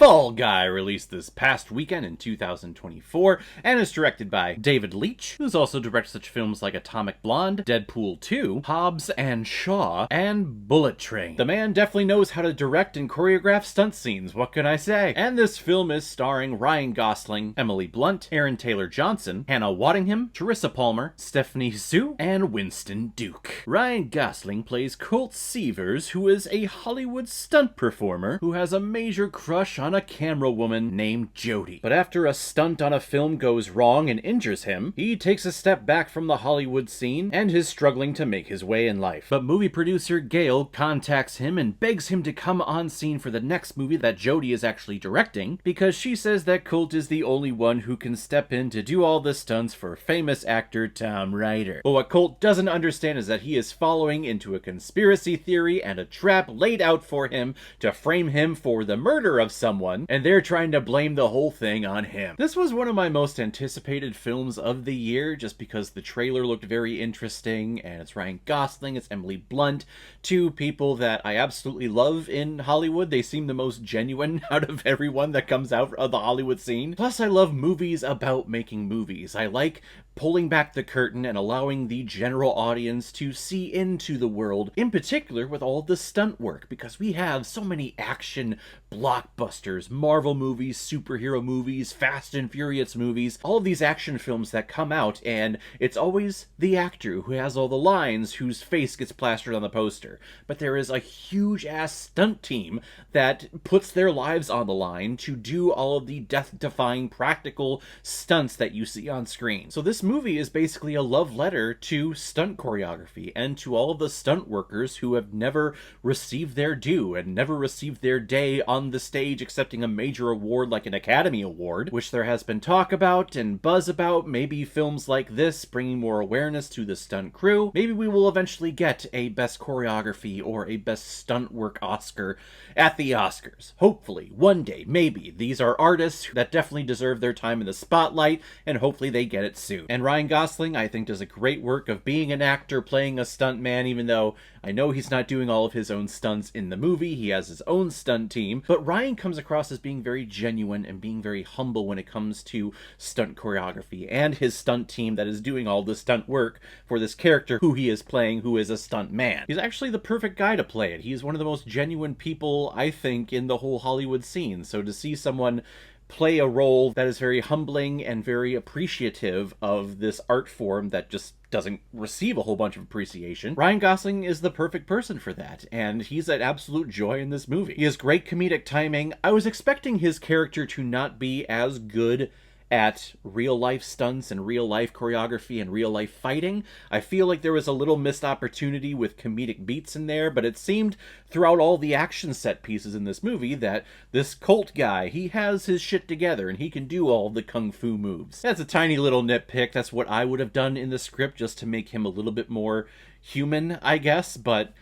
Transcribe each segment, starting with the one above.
Fall Guy released this past weekend in 2024 and is directed by David Leitch, who's also directed such films like Atomic Blonde, Deadpool 2, Hobbs and Shaw, and Bullet Train. The man definitely knows how to direct and choreograph stunt scenes, what can I say? And this film is starring Ryan Gosling, Emily Blunt, Aaron Taylor-Johnson, Hannah Waddingham, Teresa Palmer, Stephanie Sue, and Winston Duke. Ryan Gosling plays Colt Seavers, who is a Hollywood stunt performer who has a major crush on a camera woman named Jody. But after a stunt on a film goes wrong and injures him, he takes a step back from the Hollywood scene and is struggling to make his way in life. But movie producer Gail contacts him and begs him to come on scene for the next movie that Jody is actually directing, because she says that Colt is the only one who can step in to do all the stunts for famous actor Tom Ryder. But what Colt doesn't understand is that he is following into a conspiracy theory and a trap laid out for him to frame him for the murder of someone, and they're trying to blame the whole thing on him. This was one of my most anticipated films of the year, just because the trailer looked very interesting, and it's Ryan Gosling, it's Emily Blunt, two people that I absolutely love in Hollywood. They seem the most genuine out of everyone that comes out of the Hollywood scene. Plus, I love movies about making movies. I like pulling back the curtain and allowing the general audience to see into the world, in particular with all the stunt work, because we have so many action blockbusters, Marvel movies, superhero movies, Fast and Furious movies, all of these action films that come out, and it's always the actor who has all the lines whose face gets plastered on the poster. But there is a huge-ass stunt team that puts their lives on the line to do all of the death-defying practical stunts that you see on screen. So this movie is basically a love letter to stunt choreography and to all of the stunt workers who have never received their due and never received their day on the stage accepting a major award like an Academy Award, which there has been talk about and buzz about. Maybe films like this bringing more awareness to the stunt crew. Maybe we will eventually get a Best Choreography or a Best Stunt Work Oscar at the Oscars. Hopefully, one day, maybe. These are artists that definitely deserve their time in the spotlight, and hopefully they get it soon. And Ryan Gosling, I think, does a great work of being an actor playing a stunt man, even though I know he's not doing all of his own stunts in the movie. He has his own stunt team. But Ryan comes across as being very genuine and being very humble when it comes to stunt choreography and his stunt team that is doing all the stunt work for this character who he is playing, who is a stunt man. He's actually the perfect guy to play it. He's one of the most genuine people, I think, in the whole Hollywood scene. So to see someone play a role that is very humbling and very appreciative of this art form that just doesn't receive a whole bunch of appreciation, Ryan Gosling is the perfect person for that, and he's an absolute joy in this movie. He has great comedic timing. I was expecting his character to not be as good at real-life stunts and real-life choreography and real-life fighting. I feel like there was a little missed opportunity with comedic beats in there, but it seemed throughout all the action set pieces in this movie that this Colt guy, he has his shit together and he can do all the kung fu moves. That's a tiny little nitpick. That's what I would have done in the script just to make him a little bit more human, I guess, but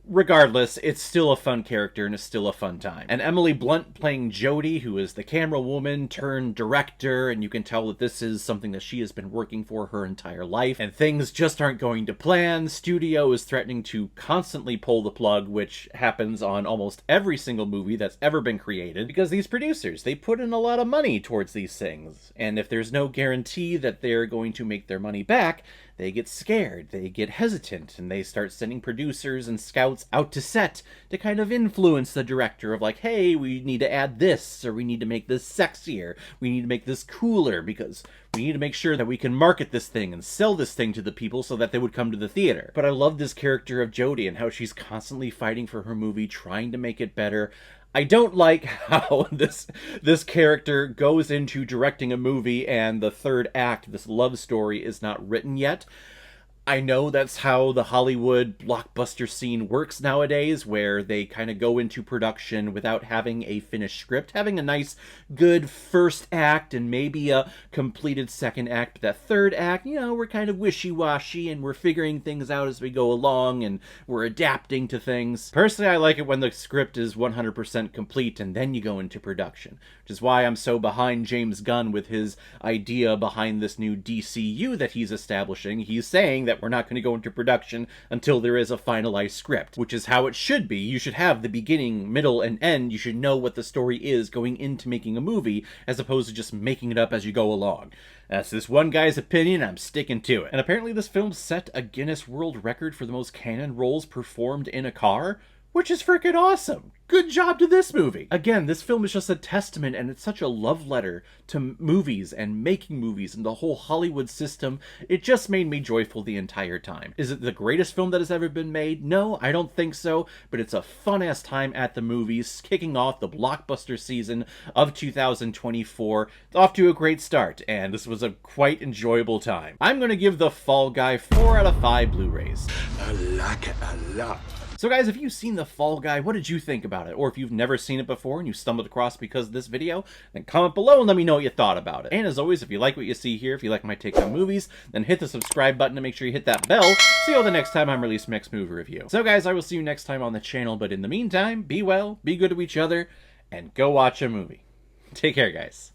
regardless, it's still a fun character and it's still a fun time. And Emily Blunt playing Jody, who is the camera woman turned director, and you can tell that this is something that she has been working for her entire life, and things just aren't going to plan. Studio is threatening to constantly pull the plug, which happens on almost every single movie that's ever been created, because these producers, they put in a lot of money towards these things, and if there's no guarantee that they're going to make their money back, they get scared, they get hesitant, and they start sending producers and scouts out to set to kind of influence the director of like, hey, we need to add this, or we need to make this sexier, we need to make this cooler, because we need to make sure that we can market this thing and sell this thing to the people so that they would come to the theater. But I love this character of Jody and how she's constantly fighting for her movie, trying to make it better. I don't like how this character goes into directing a movie and the third act, this love story, is not written yet. I know that's how the Hollywood blockbuster scene works nowadays, where they kind of go into production without having a finished script, having a nice, good first act and maybe a completed second act. But that third act, you know, we're kind of wishy-washy and we're figuring things out as we go along and we're adapting to things. Personally, I like it when the script is 100% complete and then you go into production, which is why I'm so behind James Gunn with his idea behind this new DCU that he's establishing. He's saying that yet. We're not going to go into production until there is a finalized script, which is how it should be. You should have the beginning, middle, and end. You should know what the story is going into making a movie, as opposed to just making it up as you go along. That's this one guy's opinion, I'm sticking to it. And apparently this film set a Guinness World Record for the most cannon rolls performed in a car, which is freaking awesome. Good job to this movie. Again, this film is just a testament, and it's such a love letter to movies and making movies and the whole Hollywood system. It just made me joyful the entire time. Is it the greatest film that has ever been made? No, I don't think so, but it's a fun-ass time at the movies, kicking off the blockbuster season of 2024. It's off to a great start, and this was a quite enjoyable time. I'm going to give The Fall Guy 4 out of 5 Blu-rays. I like it a lot. So guys, if you've seen The Fall Guy, what did you think about it? Or if you've never seen it before and you stumbled across it because of this video, then comment below and let me know what you thought about it. And as always, if you like what you see here, if you like my take on movies, then hit the subscribe button and make sure you hit that bell to see you the next time I'm releasing my next movie review. So guys, I will see you next time on the channel, but in the meantime, be well, be good to each other, and go watch a movie. Take care, guys.